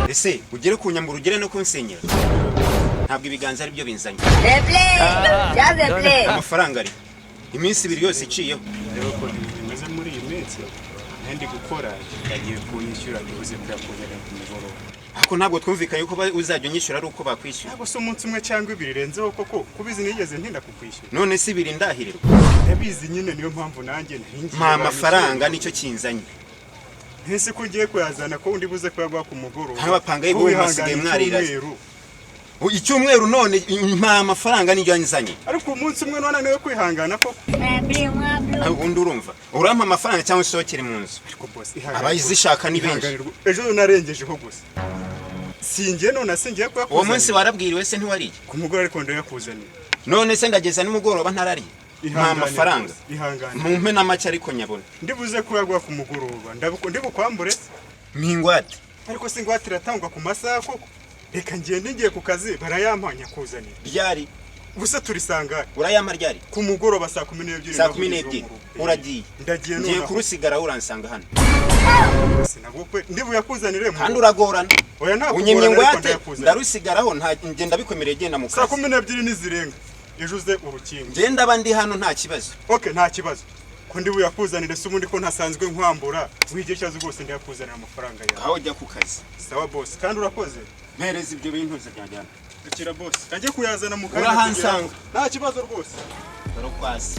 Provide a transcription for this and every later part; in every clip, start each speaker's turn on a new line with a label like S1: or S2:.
S1: ese ugere kunyambura ugere no kunsenyera ntabwo ibiganza ari byo binzanye amafaranga ari iminsi ibiri yose iciyeho
S2: rero ko bimeze muri iyi minsi ndi gukora yagiye kunyishyura bivuze ko yakongera ku mugoroba
S1: ako ntabwo twumvikanye ko uzajya unyishyura ari uko bakwishyura
S2: ntabwo se umunsi umwe cyangwa ibiri renzeho koko kubizi nigeze ntinda kukwishyura
S1: none se ibiri ndahirirwa
S2: yabizi nyine niyo mpamvu nanjye ntingiye
S1: mpa amafaranga nicyo kinzanye
S2: ntese ko ngiye kuyazana ko undi buze kuyagwa ku mugoroba
S1: nk'abapanga y'ibihumbi basigaye mwariraze icyumweru none mpa amafaranga n'ibyo nzanye
S2: ariko umunsi umwe none niwe kwihangana koko
S1: ubundi urumva urampa amafaranga cyangwa usohokere mu nzu abayizishaka ni benshi
S2: ejo narengejeho gusa singiye none asingiye kuyakuzanira
S1: uwo munsi warabwiriwe se ntiwariye
S2: ku mugoroba ariko ndayakuzanira
S1: none se ndageza nimugoroba ntarariye nta amafaranga
S2: ihangane
S1: mumpe na make ariko nyabona
S2: ndibuze kuyagwa ku mugoroba ndibukwambure
S1: mpingwate
S2: ariko se ingwate iratangwa ku masaha koko reka ngende ngiye ku kazi barayampanya kuzanira
S1: ryari
S2: gusa turisanga
S1: urayampa ryari
S2: ku mugoroba saa 12
S1: saa 12 uragiye
S2: ndagiye
S1: ngiye kurusigara uransanga hano
S2: sinabwo kwe ndibuyakuzanire mu
S1: kandi uragorana
S2: oya nta
S1: unyemye ngwate ndarusigaraho nta ngenda bikomereye genda mu kazi
S2: saa 12 nizirenga ejuze urukingo
S1: ngenda abandi hano nta kibazo
S2: okay nta kibazo ko ndibuyakuzanire se ubundi ko ntasanzwe nkwambura wigiye cyazo rwose ndiyakuzanira amafaranga yawe
S1: aho jya ku kazi
S2: sawa boss kandi urakoze
S1: mpereza ibyo bintu byajyana
S2: akira boss kajye kuyazana mu kazi
S1: urahansanga
S2: nta kibazo rwose
S1: barakwasi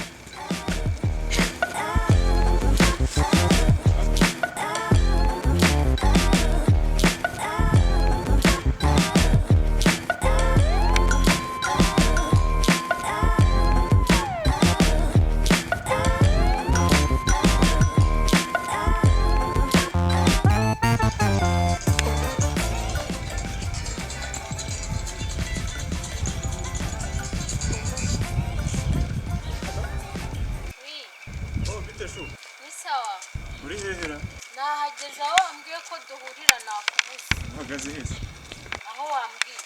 S2: muri hehera
S3: nahageze aho wambwiye ko duhurira nakubuze
S2: uhagaze hese
S3: aho wambwiye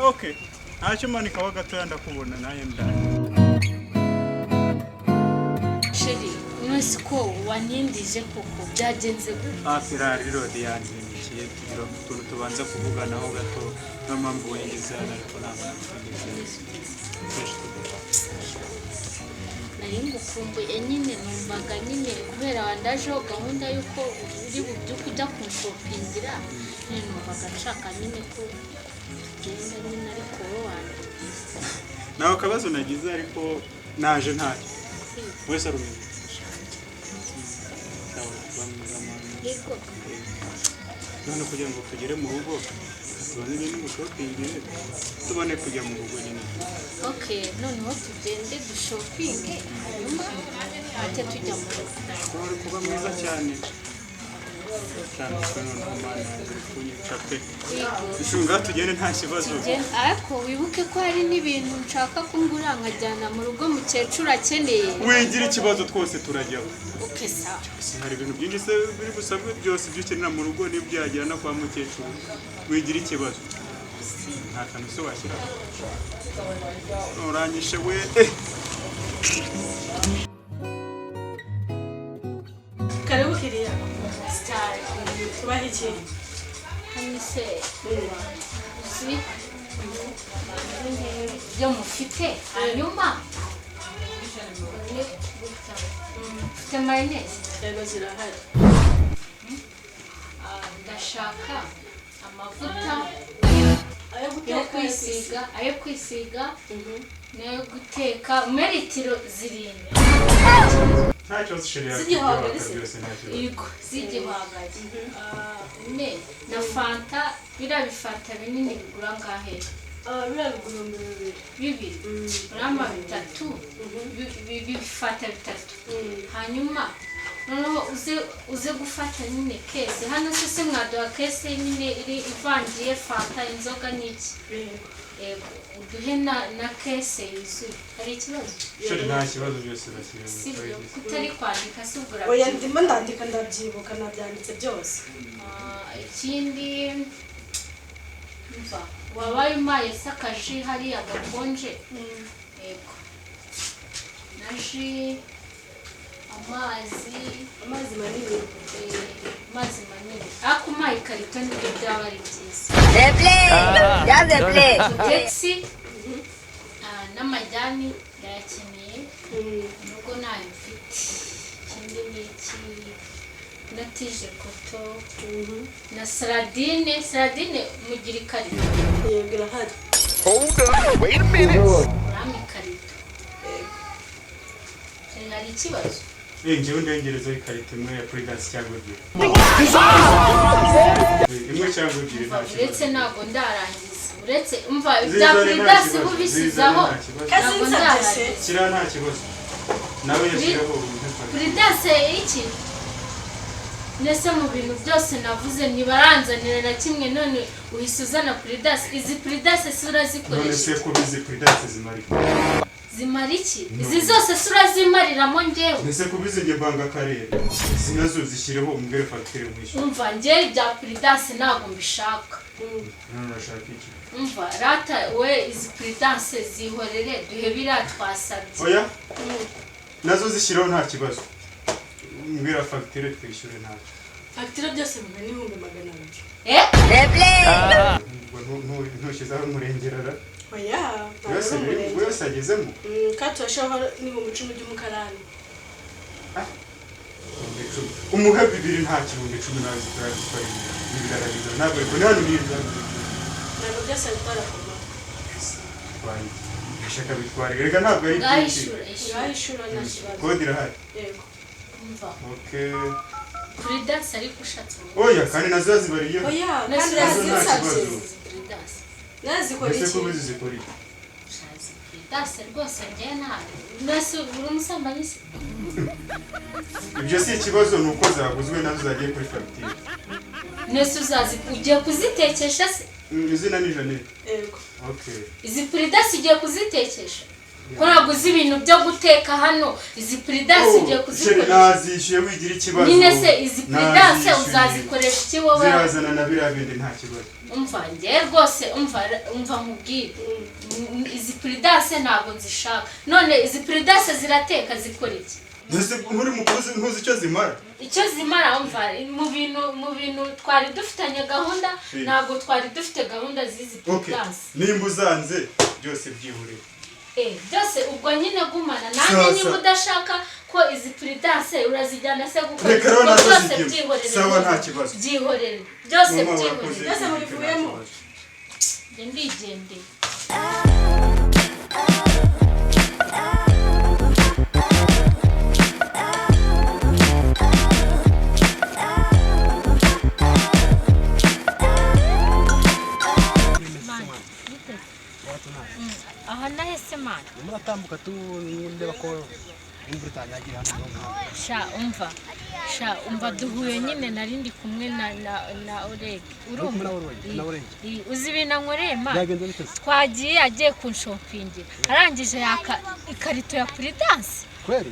S2: okay ntacyo manika wa gatoya ndakubona naye ndani
S3: sheri mwese ko wanindije koko byagenze gute
S2: Ferrari road yanzindikiye tugira utuntu tubanza kuvuganaho gato n'amambu wengeze ariko ntabwo
S3: nari ngukumbuye nyine numvaga nyine kubera wandajeho gahunda y'uko uri bubyuke ujya kunshopingira nyine numvaga nshaka nyine ko tugenda nyine ariko wowe wandikiye
S2: nawe akabazo nagize ariko naje ntacyo wese arumenye
S3: yego
S2: none kugira ngo tugere mu rugo tubone ibintu gushopingire tubone kujya mu rugo nyine
S3: okay noneho tugende dushopinge hanyuma ahite tujya mu rugo
S2: twari kuba mwiza cyane cyane noneho mana kunyica pe ishunga tugende nta kibazo
S3: ariko wibuke ko hari n'ibintu nshaka kungura nkajyana mu rugo mukecuru akeneye
S2: wigira ikibazo twose turajyaho
S3: okay sawa
S2: hari ibintu byinshi se biri gusabwe byose byukenera mu rugo n'ibyagera no kwa mukecuru wigira ikibazo nta kantu se washyira uranyishe we
S4: karibu kiriya kubaha iki
S3: hano se uzi ibyo mufite hanyuma ufite mayoneze
S4: yego zirahari
S3: ndashaka amavuta ayo kwisiga n'ayo guteka meritiro 7
S2: nta kibazo shiriya
S4: z'igihwagari se
S3: yego z'igihwagari na fanta biriya bifanta binini bigura ngahe
S4: biriya bigura
S3: bibiri urama bitatu bifata bitatu hanyuma noneho uze gufata nyine kese hano se mwaduha kese nyine ivangiye fanta inzoga n'iki uduhe na kese yuzuye hari ikibazo
S2: nta kibazo byose
S3: sibyo kutari kwandika si ubwo
S4: oya ndimo ndandika ndabyibuka nabyanditse byose
S3: ikindi mva wabaye umpaye se akaji hariya gakonje yego na ji
S4: amazi manini
S3: amazi manini ariko umpaye ikarito nibyo byaba ari byiza ndetse n'amajyani ndayakeneye nubwo ntayo mfite ikindi ni iki na tije koto na saladine mugira ikarito
S4: yego irahari
S5: Hold on, wait a minute.
S3: urame ikarito hari ikibazo
S2: njyewe ndengerezaho ikarito imwe ya Prudence cyangwa ebyiri imwe cyangwa ebyiri nta kibazo
S3: uretse ntabwo ndarangiza uretse umva bya Prudence ubisizaho ntabwo ndarangiza
S2: kiriya nta kibazo nawe yashyireho
S3: Prudence iki nese mu bintu byose navuze ntibaranzanira na kimwe none uhise uzana Prudence izi Prudence sura
S2: none
S3: zikoresha
S2: se ko bizi Prudence zimara
S3: zimara iki izi zose sura zimariramo njyewe
S2: ese ko bizi nge mbanga akarere izi nazo zishyireho umbwire fagitire mwishyura
S3: umva njyewe bya Prudence ntabwo mbishaka
S2: none urashaka iki
S3: umva rata we izi Prudence zihorere duhe biriya twasabye
S2: oya nazo zishyireho nta kibazo umbwira fagitire twishyure ntacyo
S4: fagitire byose biba n'ibihumbi 200
S2: ntushyizeho umurengerara
S4: oya
S2: yose yose agezemo
S4: kandi turashaho n'ibihumbi 10 by'umukarani
S2: umuhe 2 nta kibumbi 10 nawe zikora ibiraragiza ntabwo ariko hano
S4: ntabwo byose bitwara koma
S2: ashaka bitwara rega ntabwo ari byinshi
S4: urayishura nta kibazo
S2: kode irahari
S4: yego
S3: umva
S2: okay
S3: Prudence ariko ushatse
S2: oya kandi nazo zibariye
S4: oya kandi
S2: nazo nta
S4: yazisabye
S2: kibazo
S3: Prudence
S4: nazikora
S2: ese ko
S4: iki
S2: bizi zikora iki
S3: Prudence rwose njye nta nese uri umusambanyi se
S2: ibyo si ikibazo ni uko zaguzwe nazo zagiye kuri fagitire
S3: nese ugiye kuzitekesha se
S2: izina ni Jeannette
S4: yego
S2: okay
S3: izi Prudence ugiye kuzitekesha ko ntabwo uzi ibintu byo guteka hano izi Prudence ugiye kuzikoresha
S2: nazishyuye wigira ikibazo
S3: nyine se izi Prudence uzazikoresha iki wowe
S2: zirazana na biriya bindi nta kibazo
S3: umva njye rwose umva nkubwire izi Prudence ntabwo nzishaka none izi Prudence zirateka zikora iki
S2: mbese nkuri mukuzi ntuzi icyo zimara
S3: icyo zimara umva mu bintu twari dufitanye gahunda ntabwo twari dufite gahunda z'izi Prudence
S2: nimba uzanze byose byihurire
S3: byose ubwo nyine gumana nanjye niba udashaka ko izi Prudence urazijyana se gukora
S2: reka rero nazo
S3: byose
S2: zigemo
S3: byihorere
S2: sawa nta kibazo
S3: byihorere byose byihorere
S4: byose mubivuyemo
S3: njye ndigendeye aha nahese mana
S6: muratambuka tu ndeba ko imvura itanyagira hano
S3: umva duhuye nyine nari ndi kumwe na Oreg urumva uzi ibintu ankoreye mana twagiye agiye kunshopingira arangije yaka ikarito ya Prudence
S6: kweli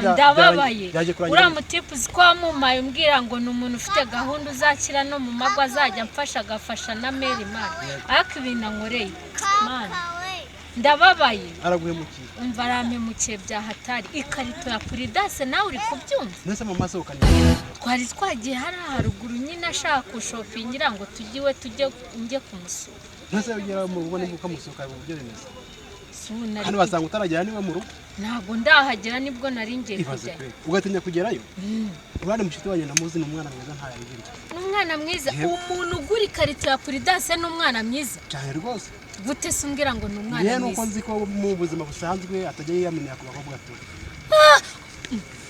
S3: ndababaye uriya mutipe uzi ko wamumaye umbwira ngo ni umuntu ufite gahunda uzakira no mu mago azajya amfasha agafasha na Mary mana ariko ibintu ankoreye mana ndababaye
S6: araguhemukiye
S3: umva arampemukiye bya hatari ikarito ya Prudence nawe uri kubyumva
S6: nese mu maso ukanyira
S3: twari twagiye hari haruguru nyine ashaka kushopingira ngo tugiwe njye kumusura
S6: nese ugera mu rugo nimba ukamusuka mu buryo remezo hano basanga utaragera niba mu rugo
S3: ntabwo ndahagera nibwo nari ngiye kujya
S6: ugatinya kugerayo urane mushiti wanjye namuzi ni umwana mwiza ntayabirya
S3: ni umwana mwiza umuntu ugura ikarito ya Prudence ni umwana mwiza
S6: cyane rwose
S3: gute se umbwira ngo ni umwana mwiza
S6: yewe nuko nzi ko mu buzima busanzwe atajya yiyamenya ku bakobwa atuye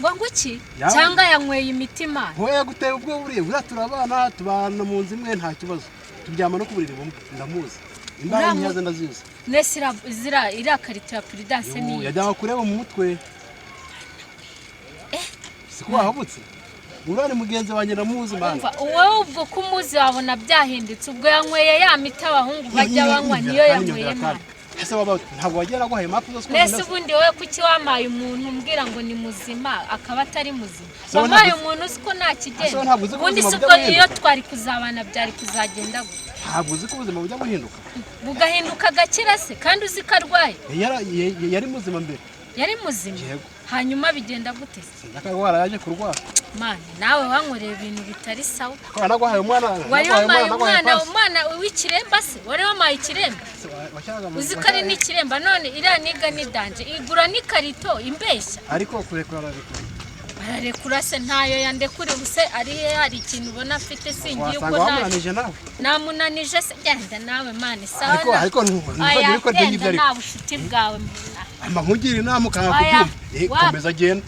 S3: ngo iki cyangwa yanyweye imitima
S6: hoya guteye ubwo buriye uratura abana tubana mu nzu imwe nta kibazo turyama no kuburira bumwe ndamuzi imbaraga nyaze ndazizi
S3: nese iriya karito ya Prudence ni
S6: yajyaga kureba mu mutwe siko wahabutse urane mugenzi wanjye namuzi mana
S3: wowe ubwo ko umuzi wabona byahindutse ubwo yanyweye ya miti abahungu bajya banywa niyo yanyweye mana
S6: ese ntabwo wagera guhaye impapuro zose
S3: nese ubundi wowe kuki wamaye umuntu umbwira ngo ni muzima akaba atari muzima wamaye umuntu uzi ko nta kigenda ubundi si ubwo iyo twari kuzabana byari kuzagenda gutya
S6: ntabwo uzi ko ubuzima bujya buhinduka
S3: bugahinduka agakira se kandi uzi ko arwaye
S6: yari muzima mbere
S7: yari muzima
S6: Yego.
S7: hanyuma bigenda gute
S6: ndakagwara yaje kurwara
S7: mani nawe wankoreye ibintu bitari sawa
S6: ko nagwahaye umwana
S7: wari wamaye umwana w'ikiremba se wari wamaye ikiremba uzi ko ari n'ikiremba none iriya niga n'idanje igura n'ikarito imbeshya
S6: ariko kurekura
S7: ararekura se ntayo yandekure ubuse ari hari ikintu ubona afite singiye uko
S6: namunanije nawe
S7: namunanije se genda nawe mani sawa
S6: ariko ntuzagire ko
S7: nta bushuti bwawe
S6: ama nkugira inama ukanga kubyumva komeza agenda